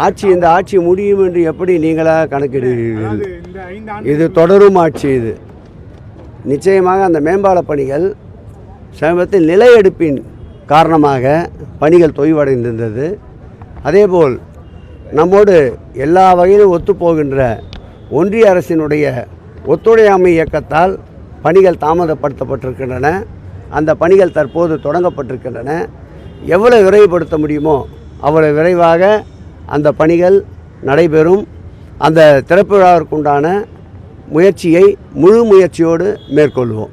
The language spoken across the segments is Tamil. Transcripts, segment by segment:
ஆட்சி இந்த ஆட்சி முடியும் என்று எப்படி நீங்களாக கணக்கிடுவீர்கள்? இது தொடரும் ஆட்சி. இது நிச்சயமாக அந்த மேம்பால பணிகள் சமீபத்தில் நில எடுப்பின் காரணமாக பணிகள் தொய்வடைந்திருந்தது. அதேபோல் நம்மோடு எல்லா வகையிலும் ஒத்துப்போகின்ற ஒன்றிய அரசினுடைய ஒத்துழையாமை இயக்கத்தால் பணிகள் தாமதப்படுத்தப்பட்டிருக்கின்றன. அந்த பணிகள் தற்போது தொடங்கப்பட்டிருக்கின்றன. எவ்வளவு விரைவுபடுத்த முடியுமோ அவ்வளவு விரைவாக அந்த பணிகள் நடைபெறும். அந்த திறப்பு விழாவிற்குண்டான முயற்சியை முழு முயற்சியோடு மேற்கொள்வோம்.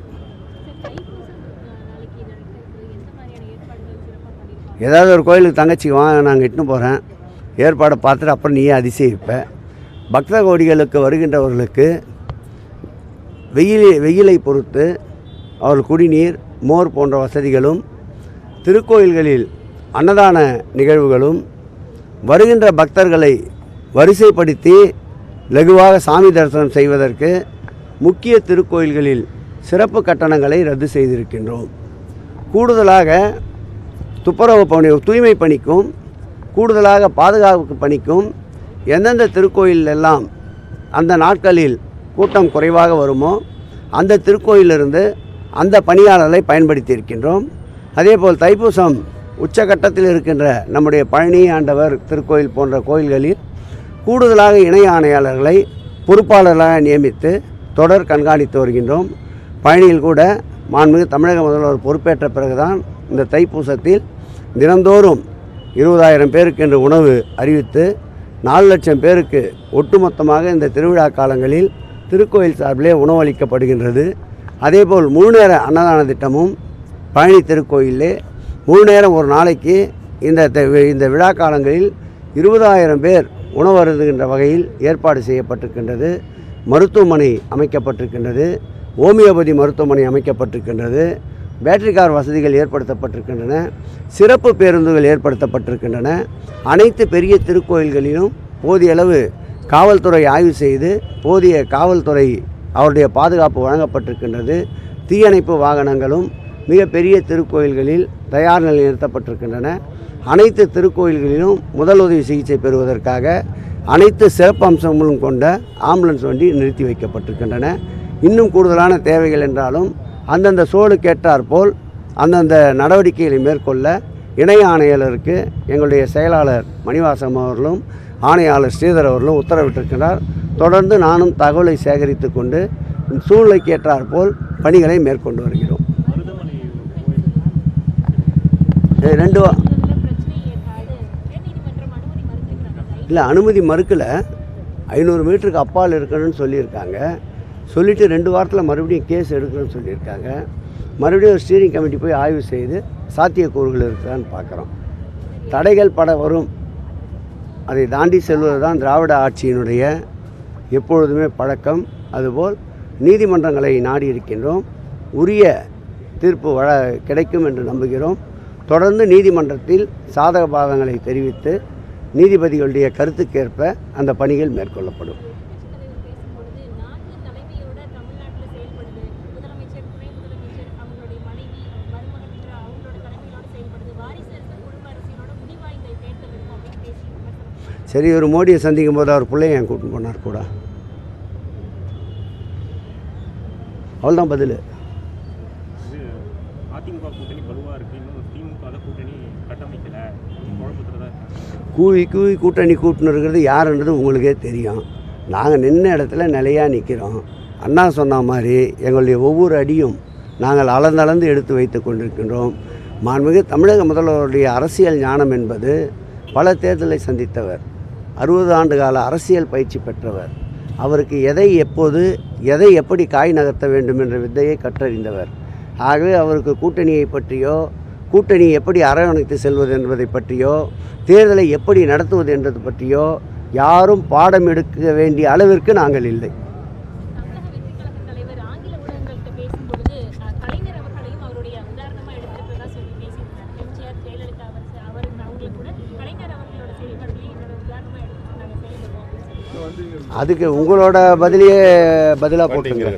ஏதாவது ஒரு கோயிலுக்கு தங்கச்சிக்கு வாங்க, நாங்கள் இட்டுன்னு போகிறேன், ஏற்பாடை பார்த்துட்டு அப்புறம் நீயே அதிசயிப்பேன். பக்த கோடிகளுக்கு வருகின்றவர்களுக்கு வெயிலை பொறுத்து அவர்கள் குடிநீர், மோர் போன்ற வசதிகளும், திருக்கோயில்களில் அன்னதான நிகழ்வுகளும், வருகின்ற பக்தர்களை வரிசைப்படுத்தி லகுவாக சாமி தரிசனம் செய்வதற்கு முக்கிய திருக்கோயில்களில் சிறப்பு கட்டணங்களை ரத்து செய்திருக்கின்றோம். கூடுதலாக துப்புரவு பணி, தூய்மை பணிக்கும், கூடுதலாக பாதுகாப்பு பணிக்கும் எந்தெந்த திருக்கோயில் எல்லாம் அந்த நாட்களில் கூட்டம் குறைவாக வருமோ அந்த திருக்கோயிலிருந்து அந்த பணியாளர்களை பயன்படுத்தி இருக்கின்றோம். அதேபோல் தைப்பூசம் உச்சகட்டத்தில் இருக்கின்ற நம்முடைய பழனி ஆண்டவர் திருக்கோயில் போன்ற கோயில்களில் கூடுதலாக இணை ஆணையாளர்களை பொறுப்பாளர்களாக நியமித்து தொடர் கண்காணித்து வருகின்றோம். பழனியில் கூட மாண்புமிகு தமிழக முதல்வர் பொறுப்பேற்ற பிறகுதான் இந்த தைப்பூசத்தில் தினந்தோறும் 20,000 பேருக்கு என்று உணவு அறிவித்து 4 லட்சம் பேருக்கு ஒட்டுமொத்தமாக இந்த திருவிழா காலங்களில் திருக்கோயில் சார்பிலே உணவளிக்கப்படுகின்றது. அதேபோல் முழு நேர அன்னதான திட்டமும் பழனி திருக்கோயிலே முழு நேரம் ஒரு நாளைக்கு இந்த விழா காலங்களில் 20,000 பேர் உணவு அருந்துகின்ற வகையில் ஏற்பாடு செய்யப்பட்டிருக்கின்றது. மருத்துவமனை அமைக்கப்பட்டிருக்கின்றது. ஹோமியோபதி மருத்துவமனை அமைக்கப்பட்டிருக்கின்றது. பேட்டரி கார் வசதிகள் ஏற்படுத்தப்பட்டிருக்கின்றன. சிறப்பு பேருந்துகள் ஏற்படுத்தப்பட்டிருக்கின்றன. அனைத்து பெரிய திருக்கோயில்களிலும் போதிய அளவு காவல்துறை ஆய்வு செய்து போதிய காவல்துறை அவருடைய பாதுகாப்பு வழங்கப்பட்டிருக்கின்றது. தீயணைப்பு வாகனங்களும் மிக பெரிய திருக்கோயில்களில் தயார் நிலையில் நிறுத்தப்பட்டிருக்கின்றன. அனைத்து திருக்கோயில்களிலும் முதலுதவி சிகிச்சை பெறுவதற்காக அனைத்து சிறப்பு அம்சங்களும் கொண்ட ஆம்புலன்ஸ் வண்டி நிறுத்தி வைக்கப்பட்டிருக்கின்றன. இன்னும் கூடுதலான தேவைகள் என்றாலும் அந்தந்த சூழலுக்கேற்றாற்போல் அந்தந்த நடவடிக்கைகளை மேற்கொள்ள இணை ஆணையாளருக்கு எங்களுடைய செயலாளர் மணிவாசம் அவர்களும் ஆணையாளர் ஸ்ரீதர் அவர்களும் உத்தரவிட்டிருக்கிறார். தொடர்ந்து நானும் தகவலை சேகரித்து கொண்டு சூழ்நிலைக்கேற்றாற்போல் பணிகளை மேற்கொண்டு வருகிறோம். இல்லை, அனுமதி மறுக்கலை. 500 மீட்டருக்கு அப்பால் இருக்கணும்னு சொல்லியிருக்காங்க. சொல்லிவிட்டு 2 வாரத்தில் மறுபடியும் கேஸ் எடுக்கணும்னு சொல்லியிருக்காங்க. மறுபடியும் ஒரு ஸ்டீரிங் கமிட்டி போய் ஆய்வு செய்து சாத்தியக்கூறுகள் இருக்குதான்னு பார்க்குறோம். தடைகள் பட வரும், அதை தாண்டி செல்வது தான் திராவிட ஆட்சியினுடைய எப்பொழுதுமே பழக்கம். அதுபோல் நீதிமன்றங்களை நாடி இருக்கின்றோம். உரிய தீர்ப்பு கிடைக்கும் என்று நம்புகிறோம். தொடர்ந்து நீதிமன்றத்தில் சாதக பாதங்களை தெரிவித்து நீதிபதிகளுடைய கருத்துக்கேற்ப அந்த பணிகள் மேற்கொள்ளப்படும். சரி, ஒரு மோடியை சந்திக்கும் போது அவர் பிள்ளைய என் கூட்டின்னு போனார் கூட. அவ்வளோதான் பதில். கூவி கூட்டணி கூட்டின்னு இருக்கிறது யாருன்றது உங்களுக்கே தெரியும். நாங்கள் நின்ன இடத்துல நிலையாக நிற்கிறோம். அண்ணா சொன்ன மாதிரி எங்களுடைய ஒவ்வொரு அடியும் நாங்கள் அளந்தளந்து எடுத்து வைத்து கொண்டிருக்கின்றோம். மாண்புமிகு தமிழக முதல்வருடைய அரசியல் ஞானம் என்பது பல தேர்தலை சந்தித்தவர், 60 ஆண்டு கால அரசியல் பயிற்சி பெற்றவர். அவருக்கு எதை எப்போது எதை எப்படி காய் நகர்த்த வேண்டும் என்ற வித்தையை கற்றறிந்தவர். ஆகவே அவருக்கு கூட்டணியை பற்றியோ, கூட்டணி எப்படி அரவணைத்து செல்வது என்பதை பற்றியோ, தேர்தலை எப்படி நடத்துவது என்பது பற்றியோ யாரும் பாடம் எடுக்க வேண்டிய அளவிற்கு நாங்கள் இல்லை. அதுக்கு உங்களோட பதிலாக போட்டுங்க.